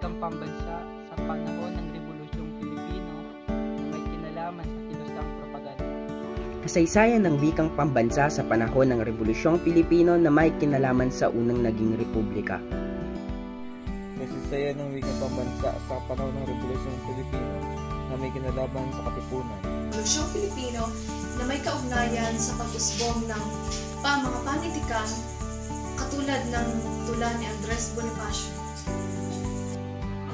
wikang pambansa sa panahon ng Rebolusyong Pilipino na may kinalaman sa kilusang propaganda. Kasaysayan ng wikang pambansa sa panahon ng Rebolusyong Pilipino na may kinalaman sa unang naging republika. Kasaysayan ng wikang pambansa sa panahon ng Rebolusyong Pilipino na may kinalaman sa katipunan. Rebolusyong Pilipino na may kaugnayan sa pag-usbong ng mga panitikan katulad ng tula ni Andres Bonifacio.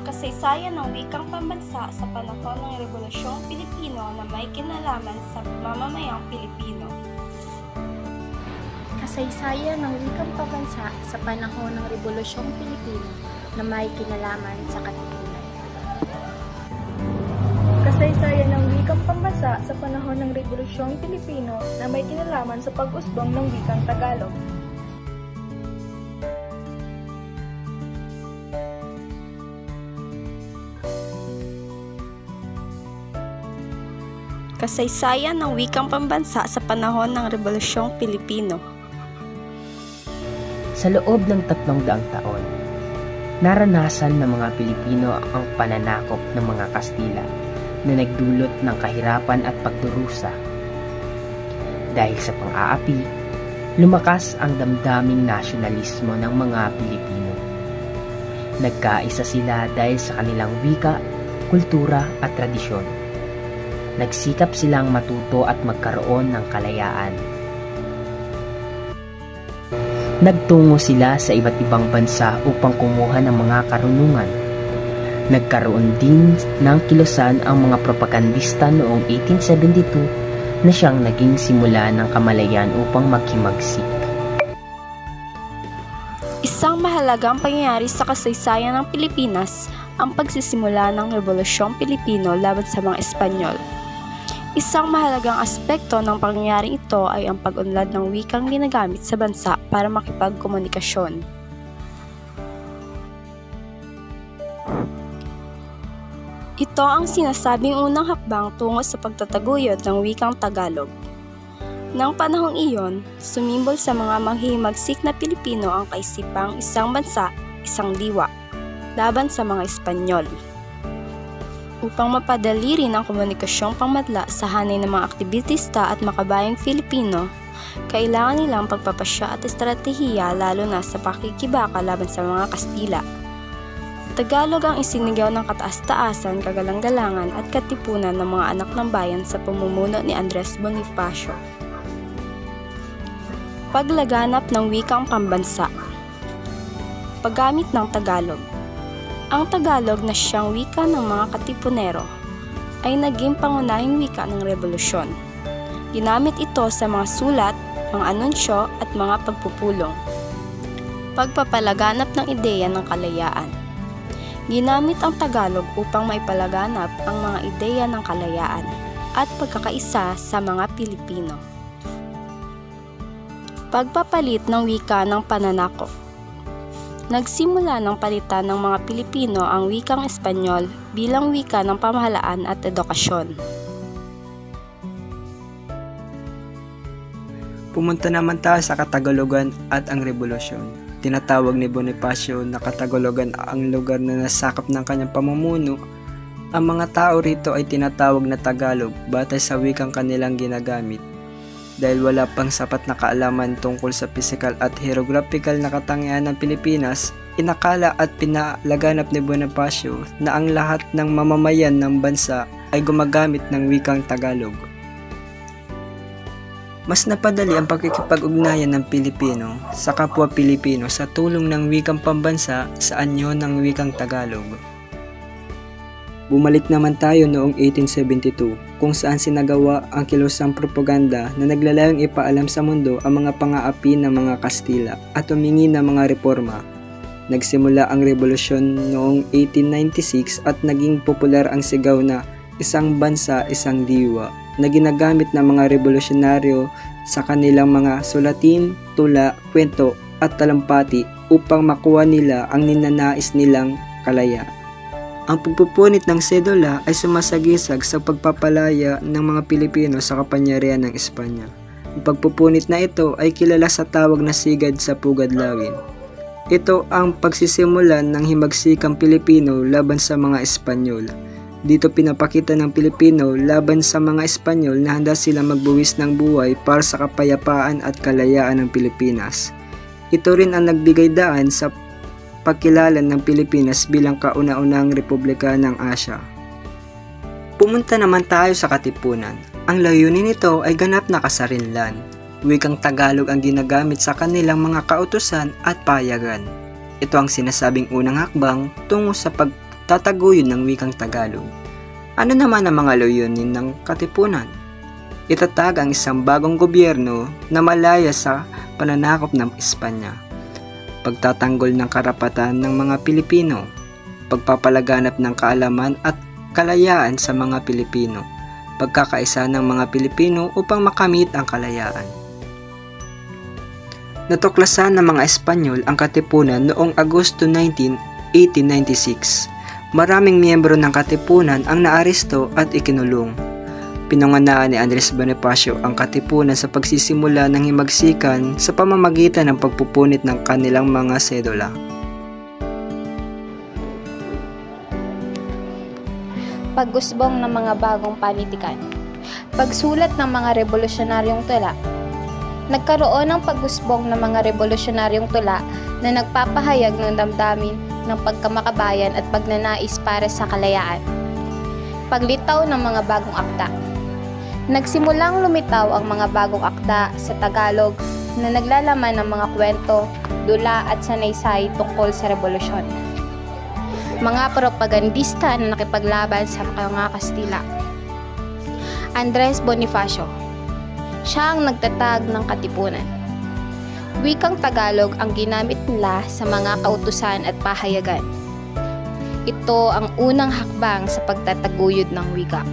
Kasaysayan ng wikang pambansa sa panahon ng Rebolusyong Pilipino na may kinalaman sa mamamayang Pilipino. Kasaysayan ng wikang pambansa sa panahon ng Rebolusyong Pilipino na may kinalaman sa katipunan. Kasaysayan ng wikang pambansa sa panahon ng Rebolusyong Pilipino na may kinalaman sa pag-usbong ng wikang Tagalog. Kasaysayan ng wikang pambansa sa panahon ng Rebolusyong Pilipino. Sa loob ng 300 taon, naranasan ng mga Pilipino ang pananakop ng mga Kastila na nagdulot ng kahirapan at pagdurusa. Dahil sa pang-aapi, lumakas ang damdaming nasyonalismo ng mga Pilipino. Nagkaisa sila dahil sa kanilang wika, kultura at tradisyon. Nagsikap silang matuto at magkaroon ng kalayaan. Nagtungo sila sa iba't ibang bansa upang kumuha ng mga karunungan. Nagkaroon din ng kilusan ang mga propagandista noong 1872 na siyang naging simula ng kamalayan upang maghimagsik. Isang mahalagang pangyayari sa kasaysayan ng Pilipinas ang pagsisimula ng Rebolusyong Pilipino laban sa mga Espanyol. Isang mahalagang aspekto ng pangyayaring ito ay ang pag-unlad ng wikang ginagamit sa bansa para makipagkomunikasyon. Ito ang sinasabing unang hakbang tungo sa pagtataguyod ng wikang Tagalog. Nang panahong iyon, sumimbol sa mga manghihimagsik na Pilipino ang kaisipang isang bansa, isang diwa, laban sa mga Espanyol. Upang mapadali rin ang komunikasyong pangmadla sa hanay ng mga aktibista at makabayang Filipino, kailangan nilang pagpapasya at estratehiya lalo na sa pakikibaka laban sa mga Kastila. Tagalog ang isinigaw ng kataas-taasan, kagalang-galangan at katipunan ng mga anak ng bayan sa pamumuno ni Andres Bonifacio. Paglaganap ng wikang pambansa. Paggamit ng Tagalog. Ang Tagalog na siyang wika ng mga katipunero ay naging pangunahing wika ng revolusyon. Ginamit ito sa mga sulat, mga anunsyo at mga pagpupulong. Pagpapalaganap ng ideya ng kalayaan. Ginamit ang Tagalog upang maipalaganap ang mga ideya ng kalayaan at pagkakaisa sa mga Pilipino. Pagpapalit ng wika ng pananakop. Nagsimula ng palitan ng mga Pilipino ang wikang Espanyol bilang wika ng pamahalaan at edukasyon. Pumunta naman tayo sa Katagalogan at ang Revolusyon. Tinatawag ni Bonifacio na Katagalogan ang lugar na nasakop ng kanyang pamumuno. Ang mga tao rito ay tinatawag na Tagalog batay sa wikang kanilang ginagamit. Dahil wala pang sapat na kaalaman tungkol sa physical at hieroglyphical na katangian ng Pilipinas, inakala at pinalaganap ni Bonifacio na ang lahat ng mamamayan ng bansa ay gumagamit ng wikang Tagalog. Mas napadali ang pakikipag-ugnayan ng Pilipino sa kapwa Pilipino sa tulong ng wikang pambansa sa anyo ng wikang Tagalog. Bumalik naman tayo noong 1872 kung saan sinagawa ang kilusang propaganda na naglalayong ipaalam sa mundo ang mga pang-aapi ng mga Kastila at humingi ng mga reforma. Nagsimula ang revolusyon noong 1896 at naging popular ang sigaw na isang bansa, isang diwa na ginagamit ng mga revolusyonaryo sa kanilang mga sulatin, tula, kwento at talampati upang makuha nila ang ninanais nilang kalayaan. Ang pagpupunit ng sedula ay sumasagisag sa pagpapalaya ng mga Pilipino sa kapangyarihan ng Espanya. Ang pagpupunit na ito ay kilala sa tawag na sigad sa Pugad Lawin. Ito ang pagsisimulan ng himagsikang Pilipino laban sa mga Espanyol. Dito pinapakita ng Pilipino laban sa mga Espanyol na handa sila magbuwis ng buhay para sa kapayapaan at kalayaan ng Pilipinas. Ito rin ang nagbigay daan sa pagkilala ng Pilipinas bilang kauna-unahang republika ng Asya. Pumunta naman tayo sa Katipunan. Ang layunin nito ay ganap na kasarinlan. Wikang Tagalog ang ginagamit sa kanilang mga kautusan at payagan. Ito ang sinasabing unang hakbang tungo sa pagtataguyod ng wikang Tagalog. Ano naman ang mga layunin ng Katipunan? Itatag ang isang bagong gobyerno na malaya sa pananakop ng Espanya. Pagtatanggol ng karapatan ng mga Pilipino. Pagpapalaganap ng kaalaman at kalayaan sa mga Pilipino. Pagkakaisa ng mga Pilipino upang makamit ang kalayaan. Natuklasan ng mga Espanyol ang Katipunan noong Agosto 19, 1896. Maraming miyembro ng Katipunan ang naaresto at ikinulong. Pinangunahan ni Andres Bonifacio ang Katipunan sa pagsisimula ng himagsikan sa pamamagitan ng pagpupunit ng kanilang mga sedula. Pag-usbong ng mga bagong panitikan. Pagsulat ng mga revolusyonaryong tula. Nagkaroon ng pag-usbong ng mga revolusyonaryong tula na nagpapahayag ng damdamin ng pagkamakabayan at pagnanais para sa kalayaan. Paglitaw ng mga bagong akda. Nagsimulang lumitaw ang mga bagong akda sa Tagalog na naglalaman ng mga kwento, dula at sanaysay tungkol sa revolusyon. Mga propagandista na nakipaglaban sa mga Kastila. Andres Bonifacio. Siya ang nagtatag ng Katipunan. Wikang Tagalog ang ginamit nila sa mga kautusan at pahayagan. Ito ang unang hakbang sa pagtataguyod ng wika.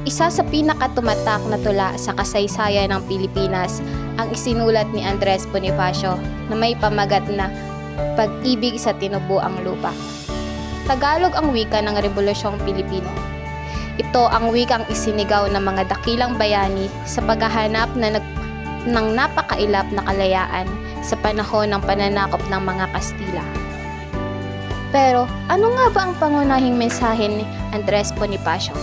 Isa sa pinakatumatak na tula sa kasaysayan ng Pilipinas ang isinulat ni Andres Bonifacio na may pamagat na Pag-ibig sa Tinubuang Lupa. Tagalog ang wika ng Rebolusyong Pilipino. Ito ang wikang isinigaw ng mga dakilang bayani sa paghahanap ng napakailap na kalayaan sa panahon ng pananakop ng mga Kastila. Pero ano nga ba ang pangunahing mensahe ni Andres Bonifacio?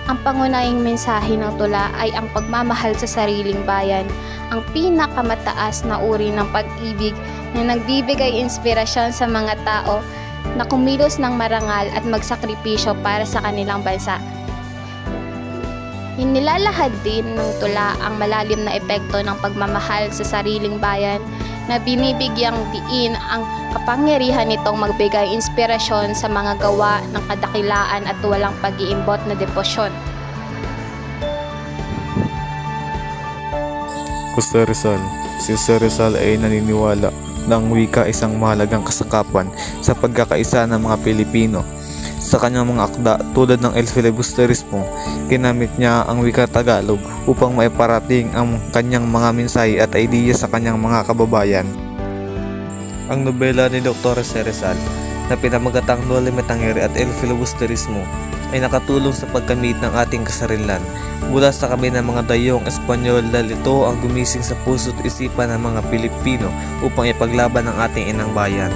Ang pangunahing mensahe ng tula ay ang pagmamahal sa sariling bayan, ang pinakamataas na uri ng pag-ibig na nagbibigay inspirasyon sa mga tao na kumilos ng marangal at magsakripisyo para sa kanilang bansa. Inilalahad din ng tula ang malalim na epekto ng pagmamahal sa sariling bayan na binibigyang diin ang kapangyarihan nitong magbigay inspirasyon sa mga gawa ng kadakilaan at walang pag-iimbot na debosyon. Jose Rizal. Si Jose Rizal ay naniniwala na ang wika isang mahalagang kasangkapan sa pagkakaisa ng mga Pilipino. Sa kanyang mga akda tulad ng El Filibusterismo, ginamit niya ang wika Tagalog upang maiparating ang kanyang mga mensahe at ideya sa kanyang mga kababayan. Ang nobela ni Dr. Jose Rizal na pinamagatang No Limit Tangere at El Filibusterismo ay nakatulong sa pagkamit ng ating kasarinlan mula sa kami ng mga dayong Espanyol dahil ito ang gumising sa puso't isipan ng mga Pilipino upang ipaglaban ang ating inang bayan.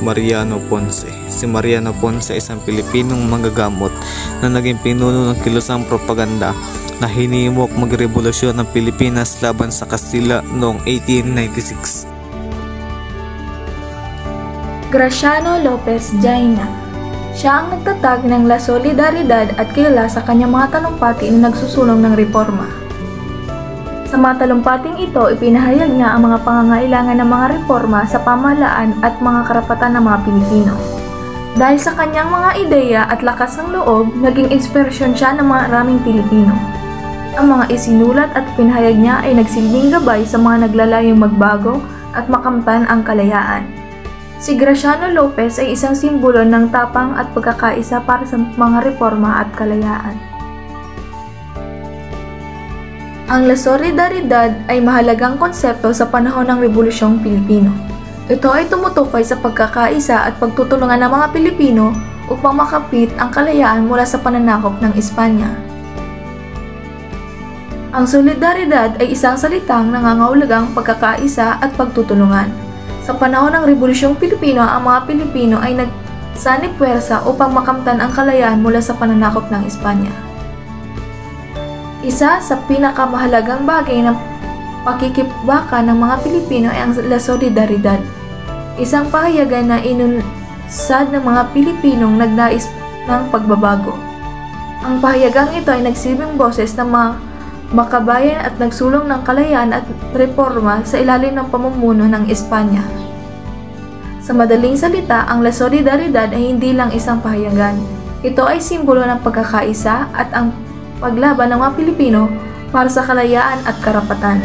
Mariano Ponce. Si Mariano Ponce ay isang Pilipinong manggagamot na naging pinuno ng kilusang propaganda na hinimok magrevolusyon ng Pilipinas laban sa Kastila noong 1896. Graciano Lopez Jaina. Siya ang nagtatag ng La Solidaridad at kilala sa kanyang mga talumpati na nagsusulong ng reforma. Sa mga talumpating ito, ipinahayag niya ang mga pangangailangan ng mga reforma sa pamahalaan at mga karapatan ng mga Pilipino. Dahil sa kanyang mga ideya at lakas ng loob, naging inspirasyon siya ng maraming Pilipino. Ang mga isinulat at pinahayag niya ay nagsilbing gabay sa mga naglalayong magbago at makamtan ang kalayaan. Si Graciano Lopez ay isang simbolo ng tapang at pagkakaisa para sa mga reforma at kalayaan. Ang La Solidaridad ay mahalagang konsepto sa panahon ng Rebolusyong Pilipino. Ito ay tumutukoy sa pagkakaisa at pagtutulungan ng mga Pilipino upang makapit ang kalayaan mula sa pananakop ng Espanya. Ang solidaridad ay isang salitang nangangahulugang pagkakaisa at pagtutulungan. Sa panahon ng Rebolusyong Pilipino, ang mga Pilipino ay nagsanib puwersa upang makamtan ang kalayaan mula sa pananakop ng Espanya. Isa sa pinakamahalagang bagay ng pakikibaka ng mga Pilipino ay ang La Solidaridad, isang pahayagan na inunsad ng mga Pilipinong nagnais ng pagbabago. Ang pahayagang ito ay nagsilbing boses ng mga makabayan at nagsulong ng kalayaan at reforma sa ilalim ng pamumuno ng Espanya. Sa madaling salita, ang La Solidaridad ay hindi lang isang pahayagan. Ito ay simbolo ng pagkakaisa at ang paglaban ng mga Pilipino para sa kalayaan at karapatan.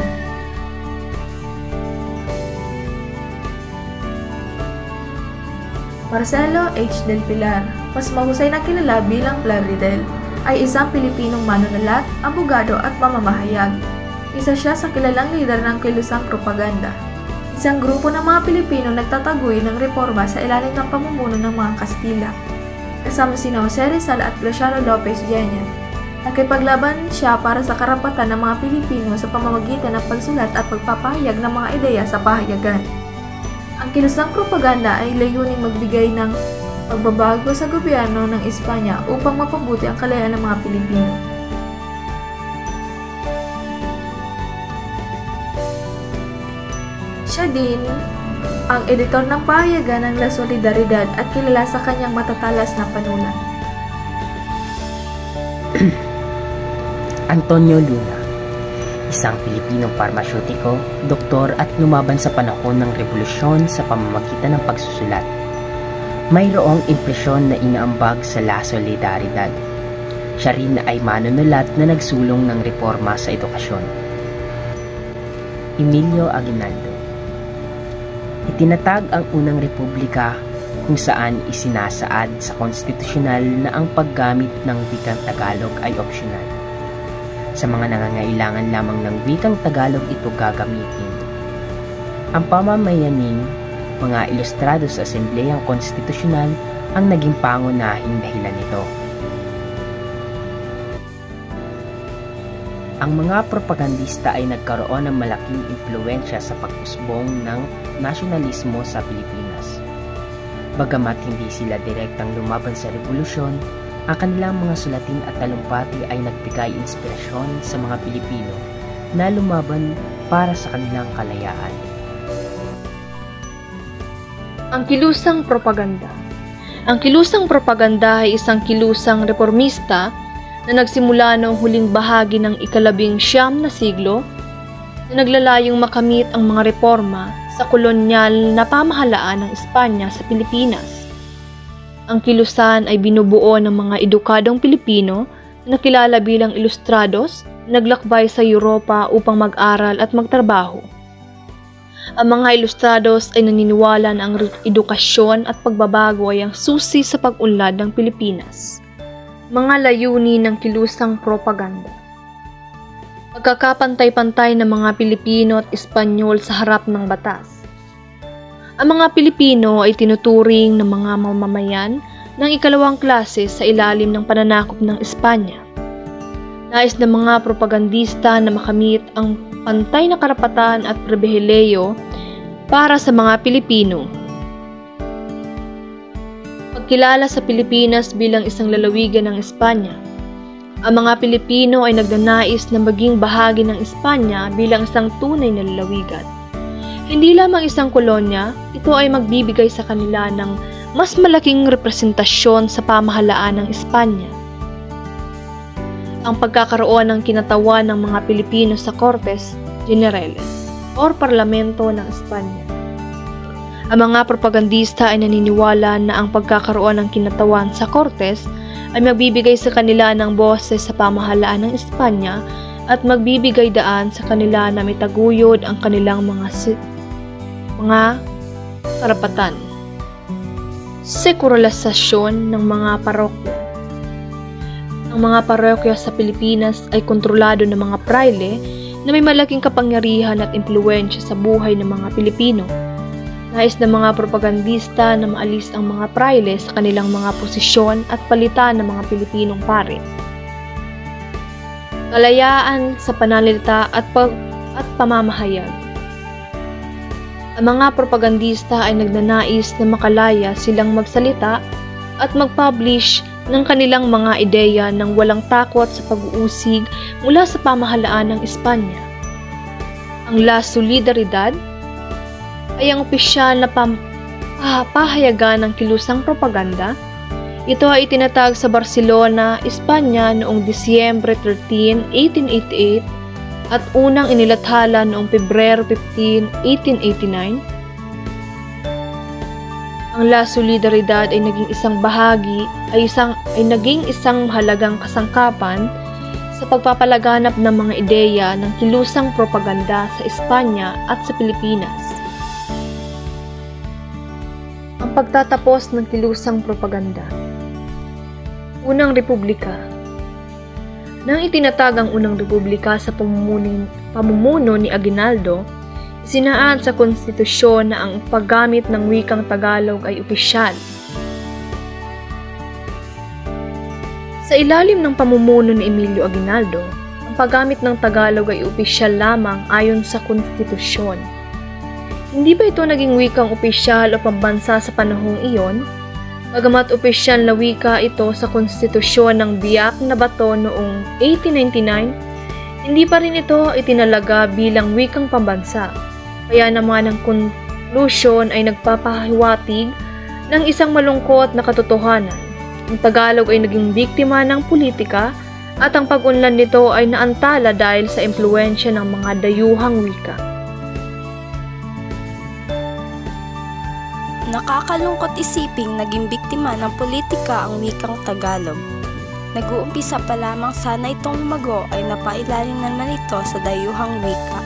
Marcelo H. del Pilar, mas mahusay na kilala bilang Plaridel, ay isang Pilipinong manunulat, abogado at mamamahayag. Isa siya sa kilalang lider ng kilusang propaganda. Isang grupo ng mga Pilipino nagtataguyod ng reforma sa ilalim ng pamumuno ng mga Kastila. Kasama sina Jose Rizal at Venustiano Lopez Jaena. Nakipaglaban siya para sa karapatan ng mga Pilipino sa pamamagitan ng pagsulat at pagpapahayag ng mga ideya sa pahayagan. Ang kilusang propaganda ay layuning magbigay ng pagbabago sa gobyerno ng Espanya upang mapabuti ang kalayaan ng mga Pilipino. Siya din ang editor ng pahayagan ng La Solidaridad at kilala sa kanyang matatalas na panulat. Antonio Luna, isang Pilipinong parmasyutiko, doktor at lumaban sa panahon ng revolusyon sa pamamagitan ng pagsusulat. Mayroong impresyon na inaambag sa La Solidaridad. Siya rin ay manunulat na nagsulong ng reforma sa edukasyon. Emilio Aguinaldo, itinatag ang unang republika kung saan isinasaad sa konstitusyonal na ang paggamit ng wikang Tagalog ay opsyonal. Sa mga nangangailangan lamang ng wikang Tagalog ito gagamitin. Ang pamamayaning mga ilustrado sa Asambleyang Konstitusyonal ang naging pangunahing dahilan nito. Ang mga propagandista ay nagkaroon ng malaking impluwensya sa pag-usbong ng nasyonalismo sa Pilipinas. Bagamat hindi sila direktang lumaban sa revolusyon, ang kanilang mga sulatin at talumpati ay nagbigay inspirasyon sa mga Pilipino na lumaban para sa kanilang kalayaan. Ang kilusang propaganda. Ang kilusang propaganda ay isang kilusang reformista na nagsimula noong huling bahagi ng ika-19 na siglo na naglalayong makamit ang mga reforma sa kolonyal na pamahalaan ng Espanya sa Pilipinas. Ang kilusan ay binubuo ng mga edukadong Pilipino na kilala bilang ilustrados na naglakbay sa Europa upang mag-aral at magtrabaho. Ang mga ilustrados ay naniniwala na ang edukasyon at pagbabago ay ang susi sa pag-unlad ng Pilipinas. Mga layunin ng kilusang propaganda. Pagkakapantay-pantay ng mga Pilipino at Espanyol sa harap ng batas. Ang mga Pilipino ay tinuturing ng mga mamamayan ng ikalawang klase sa ilalim ng pananakop ng Espanya. Nais ng mga propagandista na makamit ang pantay na karapatan at pribilehiyo para sa mga Pilipino. Pagkilala sa Pilipinas bilang isang lalawigan ng Espanya. Ang mga Pilipino ay nagnanais na maging bahagi ng Espanya bilang isang tunay na lalawigan. Hindi lamang isang kolonya, ito ay magbibigay sa kanila ng mas malaking representasyon sa pamahalaan ng Espanya. Ang pagkakaroon ng kinatawan ng mga Pilipino sa Cortes Generales o Parlamento ng Espanya. Ang mga propagandista ay naniniwala na ang pagkakaroon ng kinatawan sa Cortes ay magbibigay sa kanila ng boses sa pamahalaan ng Espanya at magbibigay daan sa kanila na mitaguyod ang kanilang mga karapatan. Sekularisasyon ng mga parokya. Ang mga parokya sa Pilipinas ay kontrolado ng mga praile na may malaking kapangyarihan at impluwensya sa buhay ng mga Pilipino. Nais ng mga propagandista na maalis ang mga praile sa kanilang mga posisyon at palitan ng mga Pilipinong pare. kalayaan sa pananalita at pamamahayag. Ang mga propagandista ay nagnanais na makalaya silang magsalita at mag-publish ng kanilang mga ideya nang walang takot sa pag-uusig mula sa pamahalaan ng Espanya. Ang La Solidaridad ay ang opisyal na pahayagan ng kilusang propaganda. Ito ay itinatag sa Barcelona, Espanya noong Disyembre 13, 1888 at unang inilathala noong Pebrero 15, 1889. Ang La Solidaridad ay naging isang mahalagang kasangkapan sa pagpapalaganap ng mga ideya ng kilusang propaganda sa Espanya at sa Pilipinas. Ang pagtatapos ng kilusang propaganda. Unang Republika. Nang itinatag ang Unang Republika sa pamumuno ni Aguinaldo, isinaan sa konstitusyon na ang paggamit ng wikang Tagalog ay opisyal. Sa ilalim ng pamumuno ni Emilio Aguinaldo, ang paggamit ng Tagalog ay opisyal lamang ayon sa konstitusyon. Hindi ba ito naging wikang opisyal o pambansa sa panahong iyon? Bagamat opisyal na wika ito sa konstitusyon ng Biak na Bato noong 1899, hindi pa rin ito itinalaga bilang wikang pambansa. Kaya naman ang konklusyon ay nagpapahiwatig ng isang malungkot na katotohanan. Ang Tagalog ay naging biktima ng politika at ang pag-unlad nito ay naantala dahil sa impluwensya ng mga dayuhang wika. Nakakalungkot isiping naging biktima ng politika ang wikang Tagalog. Nag-uumpisa pa lamang sana itong lumago ay napailalim naman ito sa dayuhang wika.